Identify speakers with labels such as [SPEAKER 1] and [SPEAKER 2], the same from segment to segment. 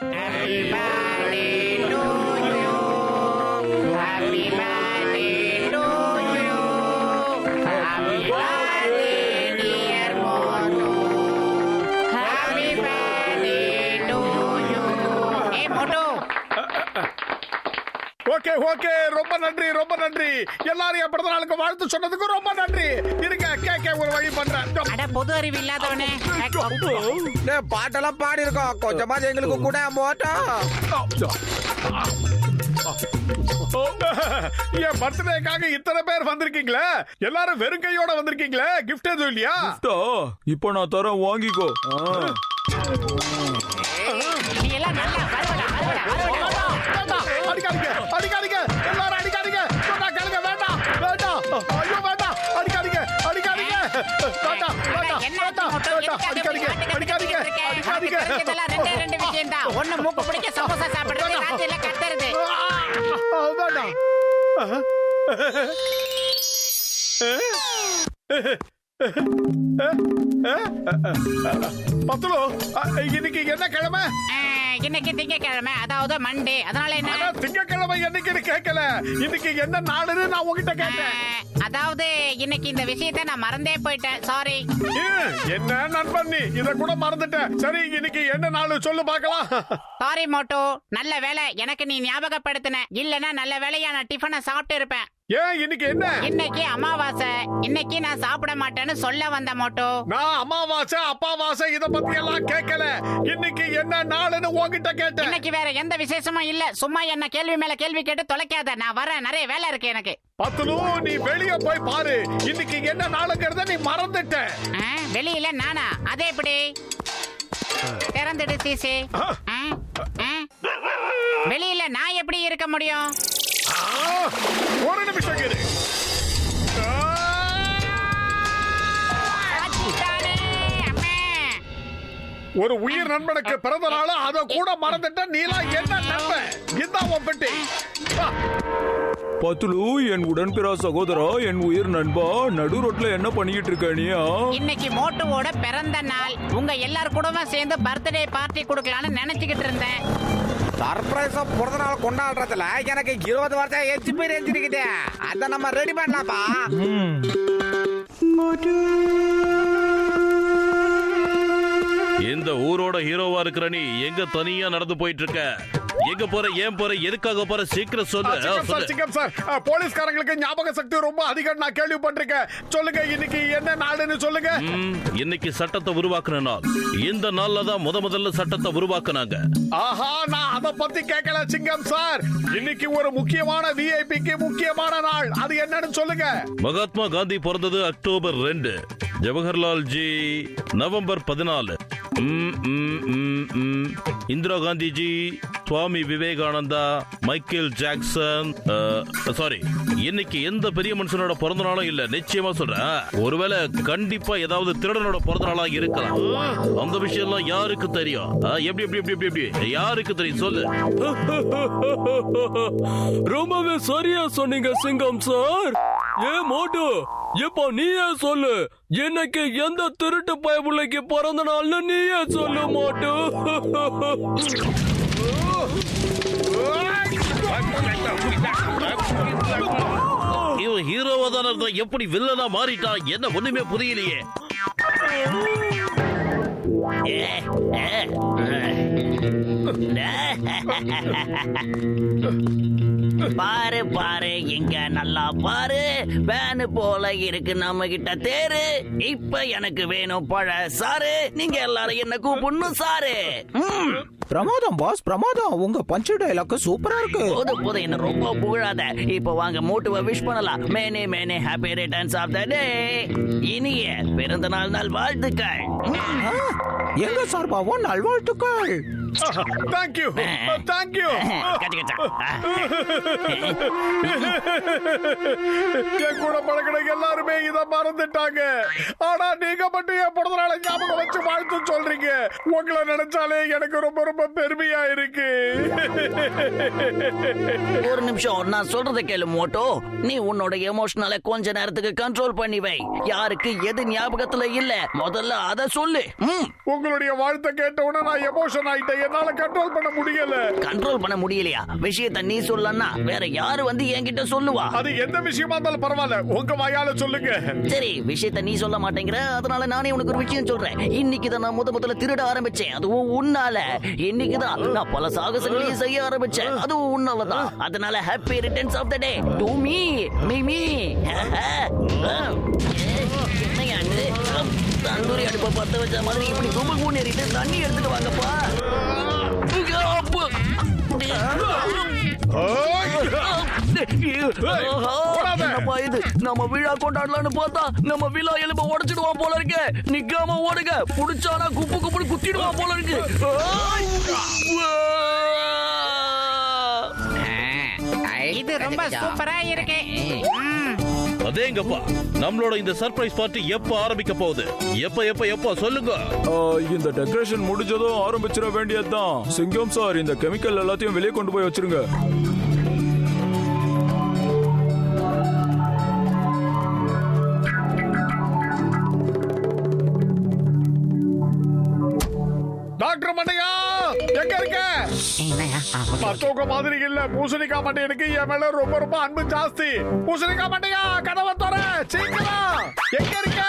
[SPEAKER 1] Happy birthday to you. Happy birthday to you. Happy birthday, dear Motu. Happy birthday to you. Hey, Motu.
[SPEAKER 2] Okay okay, ரொம்ப நன்றி ரொம்ப நன்றி. எல்லாரும் என் பிறந்த நாளுக்கு வாழ்த்து சொன்னதுக்கு ரொம்ப நன்றி. இருங்க, கேக்க ஒரு வழி பண்றேன்.
[SPEAKER 1] அட பொது அறிவு இல்லாதவனே.
[SPEAKER 3] பாட்டெல்லாம் பாடி இருக்கோம், கொஞ்சமா எங்களுக்கு கூட மோட்டா.
[SPEAKER 2] என் பர்த்டேக்காக இத்தனை பேர் வந்திருக்கீங்களே, எல்லாரும் வெறும் கையோட வந்திருக்கீங்களே, கிஃப்ட் எதுவும் இல்லையா?
[SPEAKER 4] இப்போ நான் தரேன், வாங்கிக்கோ.
[SPEAKER 1] நீ எல்லாம் நல்லா
[SPEAKER 2] அடிக்காதீங்க அடிக்காதீங்க, எல்லாரும் அடிக்காதீங்க. சொன்னா கேளுங்க, வேண்டாம் வேண்டாம், ஐயோ வேண்டாம், அடிக்காதீங்க அடிக்காதீங்க, வேண்டாம் வேண்டாம் வேண்டாம், அடிக்காதீங்க அடிக்காதீங்க அடிக்காதீங்க.
[SPEAKER 1] ரெண்டு விஷயம் தான். ஒண்ணு மூக்கு பிடிக்க சமோசா சாப்பிடுறது, ராத்திரில கத்துறது.
[SPEAKER 2] வேண்டாம். பத்துலு, இன்னைக்கு என்ன கிழமை?
[SPEAKER 1] இன்னைக்கு திங்கக்கிழமை, அதாவது மண்டே. அதனால என்ன?
[SPEAKER 2] திங்கக்கிழமை என்னைக்குன்னு கேட்கல, இன்னைக்கு என்ன நாளுன்னு நான் உங்ககிட்ட கேட்டேன்.
[SPEAKER 1] அதாவது இன்னைக்கு இந்த விஷயத்தை நான் மறந்தே போயிட்டேன், சாரி.
[SPEAKER 2] என்ன நண்பன் நீ, இத கூட மறந்துட்டேன். சரி, இன்னைக்கு என்ன நாள் சொல்லு பார்க்கலாம்.
[SPEAKER 1] சாரி மோட்டோ, நல்ல வேலை எனக்கு நீ ஞாபகப்படுத்தின. இல்லனா நல்ல வேலையா நான் டிஃபனை சாப்பிட்டு இருப்பேன்.
[SPEAKER 2] ஏன் இன்னைக்கு என்ன?
[SPEAKER 1] இன்னைக்கு அமாவாசை, இன்னைக்கு நான் சாப்பிட மாட்டேன்னு சொல்ல வந்த மோட்டோ.
[SPEAKER 2] நான் அமாவாசை அப்பாவாசை இத பத்தி எல்லாம் கேட்கல, இன்னைக்கு என்ன நாளுன்னு உன்கிட்ட கேட்டேன்.
[SPEAKER 1] இன்னைக்கு வேற எந்த விசேஷமும் இல்ல, சும்மா என்ன கேள்வி மேல கேள்வி கேட்டு தொலைக்காத. நான் வரேன், நிறைய வேலை இருக்கு எனக்கு.
[SPEAKER 2] பத்துலு, நீ வெளிய போய் பாரு, இன்னைக்கு என்ன நாளுங்கறத நீ மறந்துட்ட.
[SPEAKER 1] வெளியில நானா? அதே எப்படி? திறந்துடு சீசி. வெளியில நான் எப்படி இருக்க முடியும்?
[SPEAKER 2] ஒரு நிமிஷம் இரு. ஒரு உயிர் நண்பனுக்கு பிறந்த நாள், அத கூட மறந்துட்ட. நீலாம் என்ன நண்பன்? இதான் உன் பெட்டி.
[SPEAKER 4] பத்துலு, என் உடன்பிறா சகோதரா, என் உயிர் நண்பா, நடு ரோட்ல என்ன பண்ணிக்கிட்டு இருக்க நீ?
[SPEAKER 1] இன்னைக்கு மோட்டுவோட பிறந்த நாள், உங்க எல்லாரும் கூடவே சேர்ந்து பர்த்டே பார்ட்டி கொடுக்கலாம்னு நினைச்சுக்கிட்டு இருந்தேன்.
[SPEAKER 3] சர்ப்ரைஸா பிறந்த நாள் கொண்டாடுறதுல எனக்கு 20 வருஷம் எக்ஸ்பீரியன்ஸ் இருக்குது. அத நம்ம ரெடி பண்ணலாம்ப்பா.
[SPEAKER 5] இந்த ஊரோட ஹீரோவா இருக்கிற நீ எங்க தனியா நடந்து போயிட்டு இருக்க? எங்க போற, ஏன் போற, எதுக்காக போற? சீக்கிரம் சொல்லு.
[SPEAKER 2] சார், போலீஸ்காரங்களுக்கு ஞாபக சக்தி ரொம்ப அதிகம், நான் கேள்விப்பட்டிருக்கேன். சொல்லுங்க, இன்னைக்கு என்ன நாளுன்னு சொல்லுங்க.
[SPEAKER 5] இன்னைக்கு சட்டத்தை உருவாக்குன நாள். இந்த நாள்ல தான் முதல்ல சட்டத்தை உருவாக்குனாங்க.
[SPEAKER 2] ஆஹா, நான் அத பத்தி கேட்கல சிங்கம் சார். இன்னைக்கு ஒரு முக்கியமான விஐபிக்கு முக்கியமான நாள், அது என்னன்னு சொல்லுங்க.
[SPEAKER 5] மகாத்மா காந்தி பிறந்தது October 2, Jawaharlal ji November 14, Indira Gandhiji, Swami Vivekananda, Michael Jackson. Sorry, இன்னைக்கு எந்த பெரிய மனுஷனோட பிறந்த நாளும் இல்ல. நிச்சயமா சொல்றேன், ஒருவேளை கண்டிப்பா ஏதாவது திருடனோட பிறந்த நாளா இருக்கலாம். அந்த விஷயம் எல்லாம் யாருக்கு தெரியும்? எப்படி எப்படி எப்படி எப்படி எப்படி யாருக்கு தெரியும்? சொல்லு.
[SPEAKER 4] ரொம்பவே சரியா சொன்னீங்க சிங்கம் சார். ஏ மோட்டு, இப்போ நீயே சொல்லு, எனக்கு எந்த திருட்டு பயபுள்ளைக்கு பிறந்த நாள்னு நீயே சொல்லு மோட்டு.
[SPEAKER 5] இவன் ஹீரோவா தான் இருந்தா எப்படி வில்லனா மாறிட்டான்? என்ன ஒண்ணுமே புரியலையே.
[SPEAKER 6] பாரு பாரு, இங்க நல்லா பாரு, வேனு போல இருக்கு நம்ம கிட்ட தேரு. இப்ப எனக்கு வேணும் பழ சாரு, நீங்க எல்லாரும் என்ன கூப்பிடணும் சாரு.
[SPEAKER 3] பிரமாதம் பாஸ், பிரமாதம். உங்க பஞ்ச் டயலாக் சூப்பரா இருக்கு.
[SPEAKER 6] போது என்ன ரொம்ப புகழாத. இப்ப வாங்க மோட்டுவை விஷ் பண்ணலாம். மேனே மேனே ஹாப்பி ரிட்டர்ன்ஸ் ஆஃப் த டே. இனிய பிறந்த நாள் வாழ்த்துக்கள்.
[SPEAKER 3] எங்க சார்பாவும் நல்வாழ்த்துக்கள்.
[SPEAKER 2] Thank you thank you. என் கூட பழகின எல்லாருமே இத மறந்துட்டாங்க. ஆனா நீங்க மட்டும் என் பிறந்த நாளை ஞாபகம் வச்சு வாழ்த்து சொல்றீங்க. உங்களை நினைச்சாலே எனக்கு ரொம்ப ரொம்ப பெருமையா இருக்கு.
[SPEAKER 6] ஒரு நிமிஷம், நான் சொல்றதை கேளு மோட்டோ. நீ உன்னோட எமோஷனலை கொஞ்ச நேரத்துக்கு கண்ட்ரோல் பண்ணி வை. யாருக்கு எது ஞாபகத்துல இல்ல, முதல்ல அத சொல்லு.
[SPEAKER 2] உங்களுடைய வாழ்த்தை கேட்ட உடனே நான் எமோஷன் ஆயிட்டேன். என்னால கண்ட்ரோல் பண்ண முடியல.
[SPEAKER 6] கண்ட்ரோல் பண்ண முடியலையா? விஷயத்தை நீ சொல்லன்னா வேற யாரு வந்து என்கிட்ட சொல்லுவா?
[SPEAKER 2] அது எந்த விஷயமா இருந்தாலும் பரவாயில்ல, உங்க வாயால சொல்லுங்க.
[SPEAKER 6] சரி, விஷயத்தை நீ சொல்ல மாட்டேங்கிற, அதனால நானே உனக்கு ஒரு விஷயம் சொல்றேன். இன்னைக்குதான் நான் முதல்ல திருட ஆரம்பிச்சேன், அதுவும் உன்னால. இன்னைக்குதான் நான் பல சாகசங்களையும் செய்ய ஆரம்பிச்சேன், அதுவும் உன்னாலதான். அதனால happy returns of the day to me me. என்னையாண்டு தந்தூரி அடுப்பை பத்த வச்ச மாதிரி இப்படி கும்பல் கூண்டிட்டு தண்ணி எடுத்துட்டு வாங்கப்பா. என்னப்பா இது? நம்ம விழா கொண்டாடலாம்னு பார்த்தா நம்ம விழா எலும்ப உடைச்சிடுவான் போல இருக்கு. நிக்காம ஓடுங்க, புடிச்சானா குப்பு குப்புன்னு குத்திடுவான் போல இருக்கு.
[SPEAKER 1] இது ரொம்ப சூப்பரா இருக்கு.
[SPEAKER 5] அதேங்கப்பா, நம்மளோட இந்த சர்ப்ரைஸ் பார்ட்டி எப்ப ஆரம்பிக்க போகுது? எப்ப எப்ப எப்ப சொல்லுங்க.
[SPEAKER 4] இந்த டெக்கரேஷன் முடிஞ்சதும் ஆரம்பிச்சிட வேண்டியதுதான். சிங்கம் சார், இந்த கெமிக்கல் எல்லாத்தையும் வெளியே கொண்டு போய் வச்சிருங்க.
[SPEAKER 2] டாக்டர் மண்டையா எங்க இருக்க? மத்தவங்க மாதிரி இல்ல, பூசணிக்காய் மண்டையனுக்கு என் மேல ரொம்ப ரொம்ப அன்பு ஜாஸ்தி. பூசணிக்காய் மண்டையா, கதவை தர சீக்கிரம். எங்க இருக்க?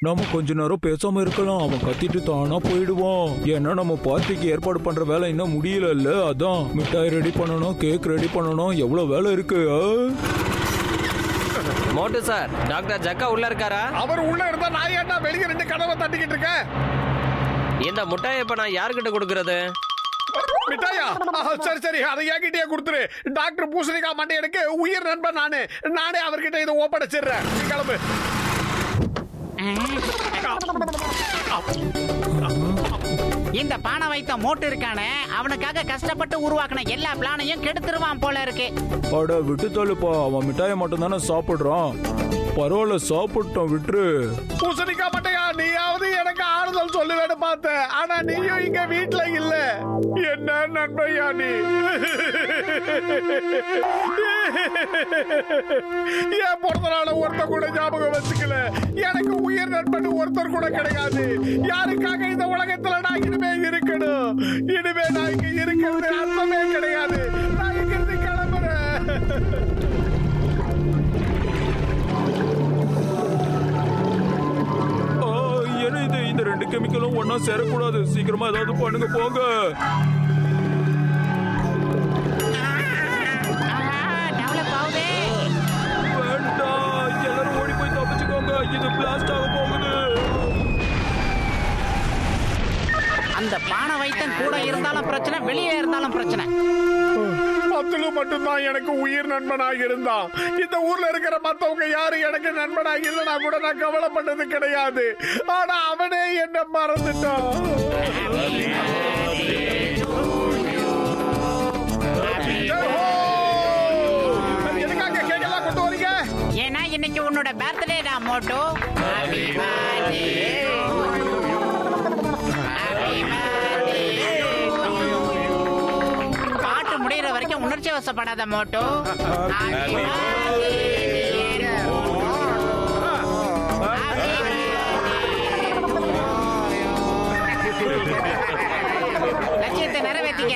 [SPEAKER 4] நாம கொஞ்ச நேரம் பேசாம இருக்கலாம், அவன் கத்திட்டு தானா போயிடுவான். ஏன்னா நம்ம பார்ட்டிக்கு ஏற்பாடு பண்ற வேலை இன்னும் முடியல. அதான் மிட்டாய் ரெடி பண்ணணும், கேக் ரெடி பண்ணணும், எவ்வளவு வேலை இருக்கு.
[SPEAKER 7] மோட்டு சார், டாக்டர் ஜக்கா உள்ள இருக்காரா?
[SPEAKER 2] அவர் உள்ள இருந்தா நான் ஏன்டா வெளியே ரெண்டு கதவை தட்டிக்கிட்டு இருக்கேன்?
[SPEAKER 7] இந்த முட்டாயை இப்ப நான் யாருக்கிட்ட கொடுக்கறது?
[SPEAKER 2] மிட்டாயா? சரி சரி, அதை என்கிட்டயே கொடுத்துரு. டாக்டர் பூசணிக்காய் மண்டையனுக்கு உயிர் நண்பன் நானே அவர்கிட்ட இதை ஒப்படைச்சிடுறேன். கிளம்பு.
[SPEAKER 1] இந்த பானை வைத்த மோட்டு இருக்கானே, அவனுக்காக கஷ்டப்பட்டு உருவாக்கின எல்லா பிளானையும் கெடுத்துருவான் போல இருக்கு.
[SPEAKER 4] அட விட்டு தள்ளுப்பா, அவன் மிட்டாயை மட்டும் தானே சாப்பிடுறான். பரவாயில்ல, சாப்பிட்டோம், விட்டுரு.
[SPEAKER 2] பூசணிக்காய் மண்டையா, நீயாவது எனக்கு ஆறுதல் சொல்லுவேன்னு பார்த்தேன், ஆனா நீயும் இங்க வீட்டுல இல்ல. என்ன நண்பையா நீ? என் பிறந்த நாள ஒருத்தர் கூட ஞாபகம் வச்சுக்கல. எனக்கு உயிர் நண்பன் ஒருத்தர் கூட கிடையாது. யாருக்காக இந்த உலகத்துல நான் இனிமே இருக்கணும்? இனிமே நான் இங்க இருக்கிறது அர்த்தமே கிடையாது. நான் இங்க இருந்து கிளம்புறேன்.
[SPEAKER 4] இந்த ரெண்டு கெமிக்கலும் ஒன்னா சேரக்கூடாது. சீக்கிரமா ஏதாவது பண்ணுங்க, போங்க. வேண்டாம், எல்லாரும் ஓடி போய் தப்பிச்சுக்கோங்க, இது பிளாஸ்ட் ஆக போகுது.
[SPEAKER 1] அந்த பானை வைத்தன் கூட இருந்தாலும் பிரச்சனை, வெளியே இருந்தாலும் பிரச்சனை.
[SPEAKER 2] அத்துலு மட்டும்தான் எனக்கு உயிர் நண்பனாக இருந்தான். இந்த ஊர்ல இருக்கிற மத்தவங்க யாரும் எனக்கு நண்பனாக இல்லைனா கூட நான் கவலைப்பட்டது கிடையாது. ஆனா அவனே என்ன மறந்துட்டான். எதுக்காக கேக்கெல்லாம் கொண்டு வரீங்க?
[SPEAKER 1] ஏன்னா இன்னைக்கு உன்னோட பர்த்டே தான் மோட்டு. பாட்டு முடிகிற வரைக்கும் உணர்ச்சி வசப்படாத மோட்டு. லட்சியத்தை நிறைவேற்றிக்க.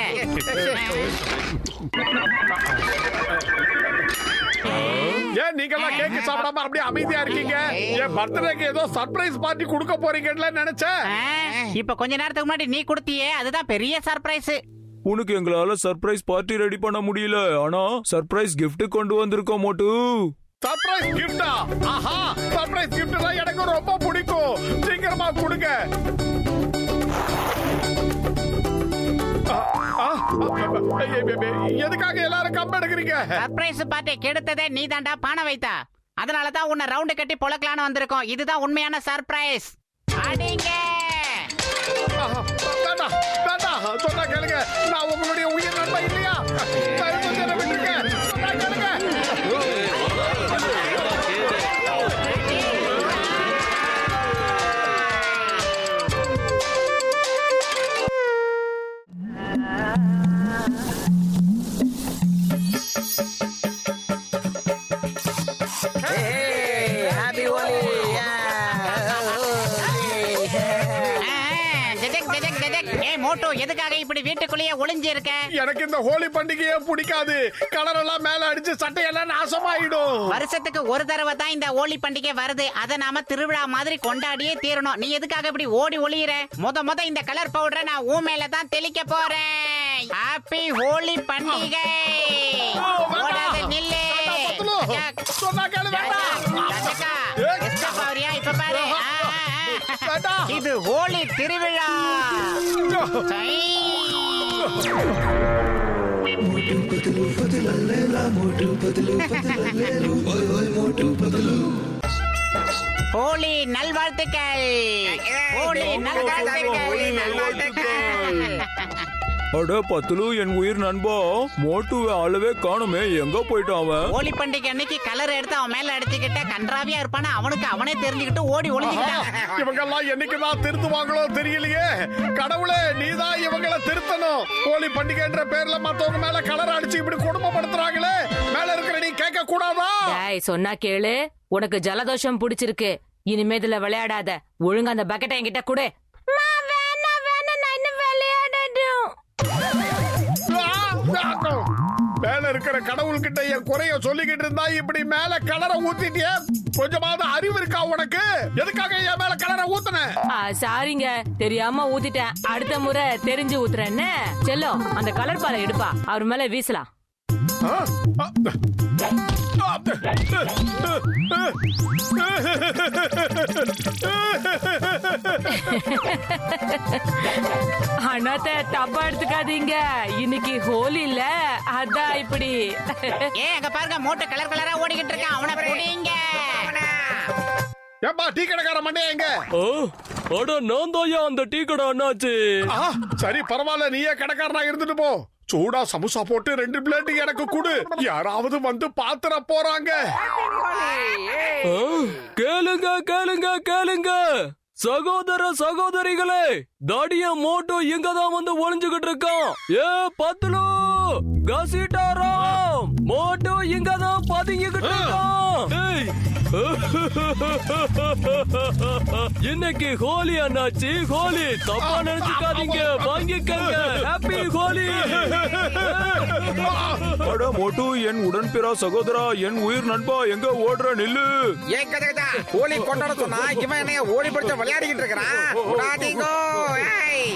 [SPEAKER 2] ஏன் நீங்கெல்லாம் கேக் சாப்பிடாம அப்படியே அமைதியா இருக்கீங்க? என் பர்த்டேக்கு ஏதோ சர்ப்ரைஸ் பார்ட்டி கொடுக்க போறீங்கன்னு நினைச்சேன்.
[SPEAKER 1] இப்ப கொஞ்ச நேரத்துக்கு முன்னாடி நீ கொடுத்தியே, அதுதான் பெரிய சர்ப்ரைஸ்.
[SPEAKER 4] உனக்கு எங்களால சர்ப்ரைஸ் பார்ட்டி ரெடி பண்ண முடியல, ஆனா சர்ப்ரைஸ் கிஃப்ட் கொண்டு வந்திருக்கோம் மோட்டு.
[SPEAKER 2] சர்ப்ரைஸ் கிஃப்டா? ஆஹா, சர்ப்ரைஸ் கிஃப்ட்னா எனக்கு ரொம்ப பிடிக்கும். சீக்கிரமா கொடுங்க. எதுக்காக எல்லாரும் கம்பு எடுக்கிறீங்க?
[SPEAKER 1] சர்ப்ரைஸ் பார்ட்டி கெடுத்ததே நீ தாண்டா, பானை வைத்தா. அதனாலதான் உன்னை ரவுண்டு கட்டி பொழக்கலான்னு வந்திருக்கோம். இதுதான் உண்மையான சர்ப்ரைஸ். அடிங்க.
[SPEAKER 2] வேண்டாம் வேண்டாம், சொன்னா கேளுங்க. நான் உங்களுடைய உயிர் நண்பன் இல்லையா? விட்டுருங்க, சொன்னா கேளுங்க.
[SPEAKER 1] மோட்டோ எதுக்காக இப்படி வீட்டுக்குள்ளேயே ஒளிஞ்சு இருக்க?
[SPEAKER 2] எனக்கு இந்த ஹோலி பண்டிகையே பிடிக்காது. கலர் எல்லாம் மேல அடிச்சு சட்டையெல்லாம் நாசமாயிடும்.
[SPEAKER 1] வருஷத்துக்கு ஒரு தடவை தான் இந்த ஹோலி பண்டிகை வருது. அத நாம திருவிழா மாதிரி கொண்டாடியே தீரணும். நீ எதுக்காக இப்படி ஓடி ஒளியிற? முத இந்த கலர் பவுடரை நான் ஊ மேல தான் தெளிக்க போறேன். ஹாப்பி ஹோலி பண்டிகை. ஓடாத நில்லு.
[SPEAKER 2] சொன்னா கேளு, வேண்டாம்.
[SPEAKER 1] ராஜக்கா,
[SPEAKER 2] ஏய்.
[SPEAKER 1] escape ஆகுறியா? இப்ப பாரு.
[SPEAKER 2] வேண்டாம்.
[SPEAKER 1] இது ஹோலி திருவிழா. சை. ஹோலி நல்வாழ்த்துக்கள். ஹோலி நல்வாழ்த்துக்கள்.
[SPEAKER 4] அட பத்துலு, என் உயிர் நண்பா, மோட்டுவை அளவே காணுமே, எங்க போயிட்டான் அவன்?
[SPEAKER 1] ஹோலி பண்டிகை அன்னைக்கு கலர் எடுத்து அவன் மேல அடிச்சுக்கிட்ட கன்றாவியா இருப்பானா, அவனுக்கு அவனே தெரிஞ்சுக்கிட்டு ஓடி ஒளிஞ்சுக்கிட்டான்.
[SPEAKER 2] இவங்க எல்லாம் என்னைக்குதான் திருத்துவாங்களோ தெரியலையே. கடவுளே, நீதான் இவங்களை திருத்தணும். ஹோலி பண்டிகைன்ற பேர்ல மத்தவங்க மேல கலர் அடிச்சு இப்படி குடும்பப்படுத்துறாங்களே, மேல இருக்கிற நீ கேட்க கூடாதா?
[SPEAKER 8] டேய், சொன்னா கேளு. உனக்கு ஜலதோஷம் பிடிச்சிருக்கு. இனிமே இதுல விளையாடாத. ஒழுங்கா அந்த பக்கெட்டை என்கிட்ட கொடு.
[SPEAKER 2] மேல இருக்கிற கடவுள்கிட்ட என் குறைய சொல்லிக்கிட்டு இருந்தா இப்படி மேல கலரை ஊத்திட்டியே. கொஞ்சமாவது அறிவு இருக்கா உனக்கு? எதுக்காக என் மேல கலரை ஊத்துன?
[SPEAKER 8] சாரிங்க, தெரியாம ஊத்திட்டேன். அடுத்த முறை தெரிஞ்சு ஊத்துறேன்னு. செல்லோ, அந்த கலர் பாலை எடுப்பா, அவர் மேல வீசலாம். அண்ணாத்த, தப்பா எடுத்துக்காதீங்க. இன்னைக்கு ஹோலி இல்ல, அதான் இப்படி.
[SPEAKER 1] ஏ, அங்க பாருங்க, மோட்டோ கலர் கலரா ஓடிக்கிட்டு இருக்கான். அவனை புடிங்க.
[SPEAKER 2] ஏப்பா, டீ கடைக்கார மண்டையா எங்க?
[SPEAKER 4] அட நான் தாயா அந்த டீ கடை அண்ணாச்சு.
[SPEAKER 2] சரி, பரவாயில்ல, நீயே கடைக்காரனா இருந்துட்டு போ. சூடா சமோசா போட்டு 2 பிளேட் எனக்கு கொடு. யாராவது வந்து பாத்துற போறாங்க.
[SPEAKER 4] கேளுங்க கேளுங்க கேளுங்க, சகோதர சகோதரிகளே, தாடிய மோட்டோ இங்கதான் வந்து ஒளிஞ்சுகிட்டு இருக்கான். ஏ பத்துலு, கசிட்டாராம், மோட்டோ இங்கதான் பதுங்கிக்கிட்டு இருக்கான். ஏய். இன்னைக்கு ஹோலி அண்ணாச்சி, ஹோலி. தப்பா நினைச்சுக்காதீங்க, வாங்கிக்கங்க. ஹாப்பி ஹோலி. அட மோட்டு, என் உடன்பிறா சகோதரா, என் உயிர் நண்பா, எங்க ஓடுற? நில்லு.
[SPEAKER 3] ஏன் கதை ஹோலி கொண்டாட சொன்னா இவன் என்னைய ஓடி பிடிச்ச விளையாடிக்கிட்டு இருக்கிறான். விடாதீங்கோ. ஏய்.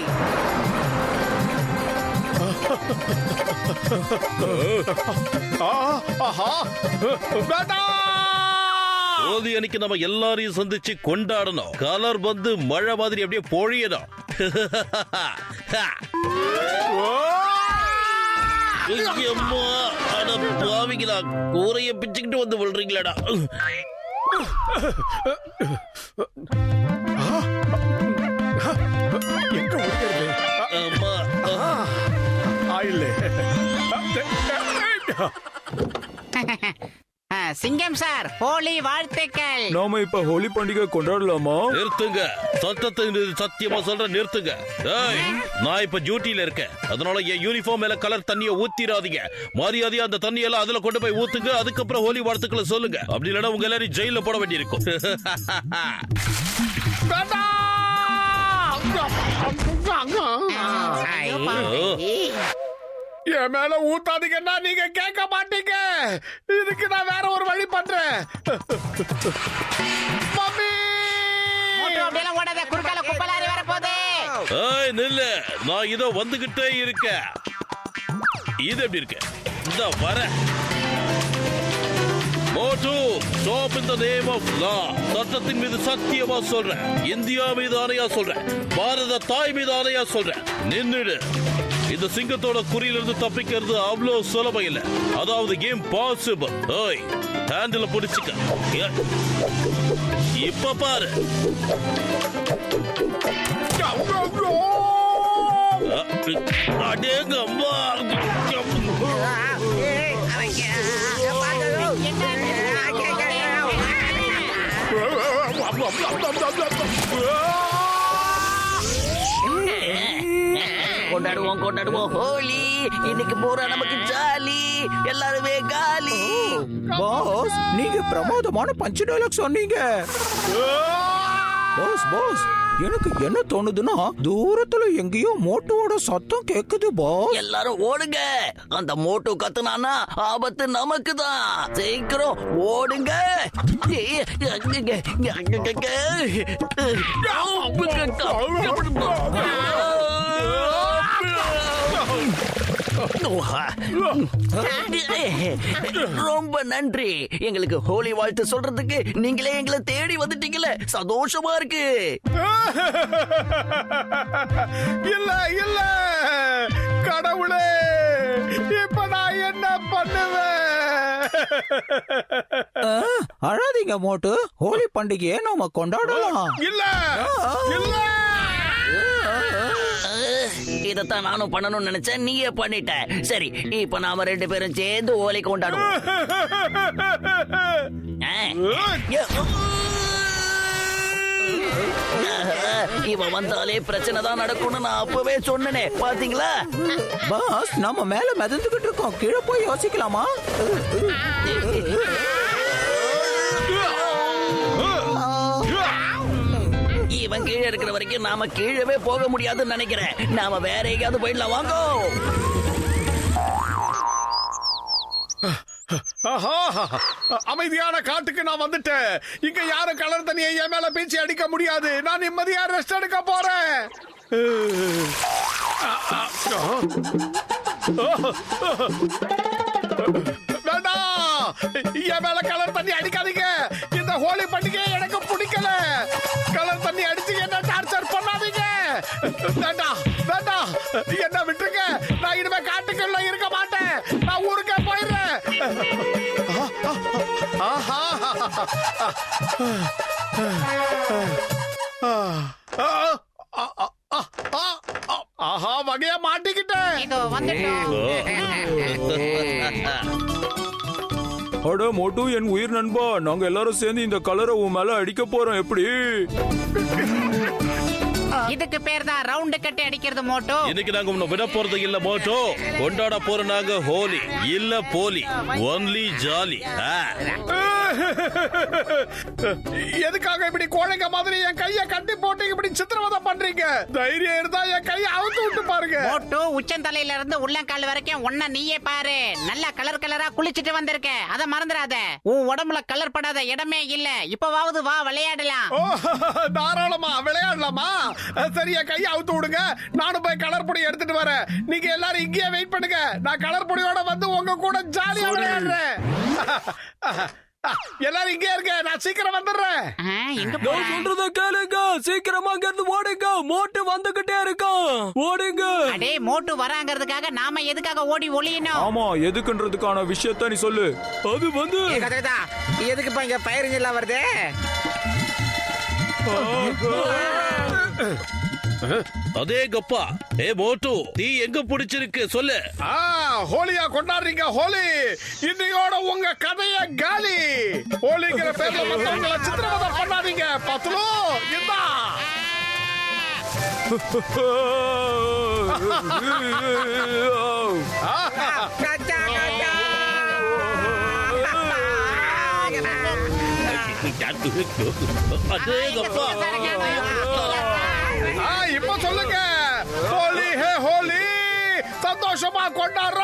[SPEAKER 2] ஆஹா, வேண்டாம்.
[SPEAKER 5] ஹோலி அன்னைக்கு நம்ம எல்லாரையும் சந்திச்சு கொண்டாடணும். கலர் வந்து மழை மாதிரி அப்படியே பொழியணும். ஐயம்மா, அட பாவிங்களா, கூரைய பிச்சுக்கிட்டு வந்து விழுறீங்களாடா.
[SPEAKER 2] எங்க ஓடுறது?
[SPEAKER 5] அம்மா,
[SPEAKER 2] ஆயில்லே.
[SPEAKER 1] சிங்கம் சார், ஹோலி வாழ்த்துக்கள்.
[SPEAKER 4] நாம இப்ப ஹோலி பண்டிகை கொண்டாடலாமா?
[SPEAKER 5] நிறுத்துங்க, சத்தத்தை சத்தியமா சொல்ற, நிறுத்துங்க. ஏய், நான் இப்ப டியூட்டில இருக்கேன். அதனால என் யூனிஃபார்ம் மேல கலர் தண்ணிய ஊத்திராதீங்க. மரியாதையா அந்த தண்ணி எல்லாம் அதுல கொண்டு போய் ஊத்துங்க. அதுக்கப்புறம் ஹோலி வாழ்த்துக்களை சொல்லுங்க. அப்படி இல்லைன்னா உங்க எல்லாரும் ஜெயில போட வேண்டியிருக்கும்.
[SPEAKER 2] என் மேல ஊத்தாதீங்கன்னா நீங்க கேட்க மாட்டீங்க. இதுக்கு நான் வேற ஒரு வழி பண்றேன். மம்மி,
[SPEAKER 1] மோட்டோ அப்படியெல்லாம் ஓடாத, குறுக்கால குப்பலாரி வர போகுது.
[SPEAKER 5] ஏய் நில்லு, நான் இதோ வந்துகிட்டே இருக்கேன். இது எப்படி இருக்கு? இந்த வர மோட்டு, stop in the name of law. சட்டத்தின் மீது சத்தியமா சொல்றேன். இந்தியா மீது ஆணையா சொல்றேன். பாரத தாய் மீது ஆணையா சொல்றேன். நின்னுடு. இந்த சிங்கத்தோட குறியிலிருந்து தப்பிக்கிறது அவ்வளோ சுலபம் இல்ல. அதாவது கேம் பாசிபிள். ஓய், ஹேண்டில பிடிச்சுக்க. இப்ப பாரு. அடேங்க அம்மா.
[SPEAKER 6] கொண்டாடுவோம் கொண்டாடுவோம் ஹோலி. இன்னைக்கு பூரா நமக்கு ஜாலி, எல்லாருமே காலி.
[SPEAKER 3] பாஸ், நீங்க பிரமாதமான பஞ்ச் டயலாக் சொன்னீங்க. பாஸ், எனக்கு என்ன தோணுதுன்னா தூரத்துல எங்கேயோ மோட்டோட சத்தம் கேக்குது பாஸ்.
[SPEAKER 6] எல்லாரும் ஓடுங்க. அந்த மோட்டு கத்துனானா ஆபத்து நமக்கு தான். சீக்கிரம் ஓடுங்க. ரொம்ப நன்றி. எங்களுக்கு ஹோலி வாழ்த்து சொல்றதுக்கு நீங்களே எங்களை தேடி வந்துட்டீங்களே, சந்தோஷமா இருக்கு.
[SPEAKER 2] இல்ல இல்ல கடவுளே, இப்ப நான் என்ன பண்ணுவேன்?
[SPEAKER 3] அழாதீங்க மோட்டு, ஹோலி பண்டிகையை நாம கொண்டாடலாம்.
[SPEAKER 2] இல்ல இல்ல
[SPEAKER 6] இதத்தான் நானும் பண்ணணும்னு நினைச்சேன், நீயே பண்ணிட்ட. சரி, இப்ப நாம 2 பேரும் சேர்ந்து ஹோலி கொண்டாடுவோம். இவன் வந்தாலே பிரச்சனை தான் நடக்கும்னு நான் அப்பவே சொன்னனே, பாத்தீங்களா?
[SPEAKER 3] பாஸ், நாம மேல மிதந்துகிட்டு இருக்கோம், கீழே போய் யோசிக்கலாமா?
[SPEAKER 6] இவன் கீழே இருக்கிற வரைக்கும் நாம கீழவே போக முடியாதுன்னு நினைக்கிறேன். நாம வேற எங்கேயாவது போயிடலாம், வாங்கோ.
[SPEAKER 2] அமைதியான காட்டுக்கு நான் வந்துட்டேன். இங்க யாரும் கலர் தண்ணியை என் மேல பீச்சி அடிக்க முடியாது. நான் நிம்மதியா ரெஸ்ட் எடுக்க போறேன். வேண்டாம், என் மேல கலர் தண்ணி அடிக்காதீங்க. இந்த ஹோலி பண்டிகை எனக்கு பிடிக்கல. கலர் தண்ணி அடிச்சு என்ன டார்ச்சர் பண்ணாதீங்க. வேண்டாம் வேண்டாம், என்ன விட்டுருங்க. நான் இனிமே காட்டுக்குள்ள இருக்க மாட்டேன். நான் ஊருக்கே போயிடுறேன். ஆஹா, வகையா மாட்டிக்கிட்டேன்.
[SPEAKER 1] இதோ வந்துட்டோம்.
[SPEAKER 4] அட மோட்டு, என் உயிர் நண்பா, நாங்க எல்லாரும் சேர்ந்து இந்த கலரை உன் மேல அடிக்க போறோம். எப்படி?
[SPEAKER 1] இதுக்கு பேர் தான் ரவுண்டு கட்டி அடிக்கிறது மோட்டோ.
[SPEAKER 5] இன்னைக்கு நாங்க உன்னை விட போறது இல்ல மோட்டோ. கொண்டாட போற நாங்க ஹோலி இல்ல போலி, ஒன்லி ஜாலி.
[SPEAKER 2] எதுக்காக இப்படி கோழைங்க மாதிரி என் கைய கட்டி போட்டு இப்படி சித்திரவதை பண்றீங்க? தைரியம் இருந்தா என் கைய அவுத்து விட்டு பாருங்க.
[SPEAKER 1] மோட்டோ, உச்சந்தலையில இருந்து உள்ளங்கால் வரைக்கும் ஒன்ன நீயே பாரு. நல்லா கலர் கலரா குளிச்சிட்டு வந்திருக்க, அத மறந்துடாத. உன் உடம்புல கலர் படாத இடமே இல்ல. இப்பவாவது வா, விளையாடலாம்.
[SPEAKER 2] ஓ, தாராளமா விளையாடலாமா? சரி, என் கைய அவுத்து விடுங்க. நானும் போய் கலர் பொடி எடுத்துட்டு வரேன். நீங்க எல்லாரும் இங்கேயே வெயிட் பண்ணுங்க. நான் கலர் பொடியோட வந்து உங்க கூட ஜாலியா விளையாடுறேன். எல்லாரும் இங்கே இருக்க, நான் சீக்கிரம் வந்துடுறேன்.
[SPEAKER 1] எங்க
[SPEAKER 4] நான் சொல்றத கேளுங்க, சீக்கிரமா அங்க இருந்து ஓடுங்க. மோட்டு வந்துகிட்டே இருக்கான், ஓடுங்க.
[SPEAKER 1] அடே, மோட்டு வராங்கிறதுக்காக நாம எதுக்காக ஓடி ஒளியணும்?
[SPEAKER 4] ஆமா, எதுக்குன்றதுக்கான விஷயத்த நீ சொல்லு. அது வந்து
[SPEAKER 3] எதுக்கு இங்க ஃபயர் இன்ஜின்லாம் வருது?
[SPEAKER 5] அதே கப்பா. ஏ மோட்டு, தீ எங்க பிடிச்சிருக்கு சொல்லு.
[SPEAKER 2] ஹோலியா கொண்டாடுறீங்க. ஹோலி இன்னையோட உங்க கதைய காலி. ஹோலிங்கிற பேர்ல மத்தவங்கள சித்திரவதை பண்ணாதீங்க. பத்துலோ இந்தா.
[SPEAKER 5] அதே கப்பா.
[SPEAKER 2] இப்ப சொல்லுங்க. ஹோலி ஹே ஹோலி, சந்தோஷமா கொண்டாடுறோம்.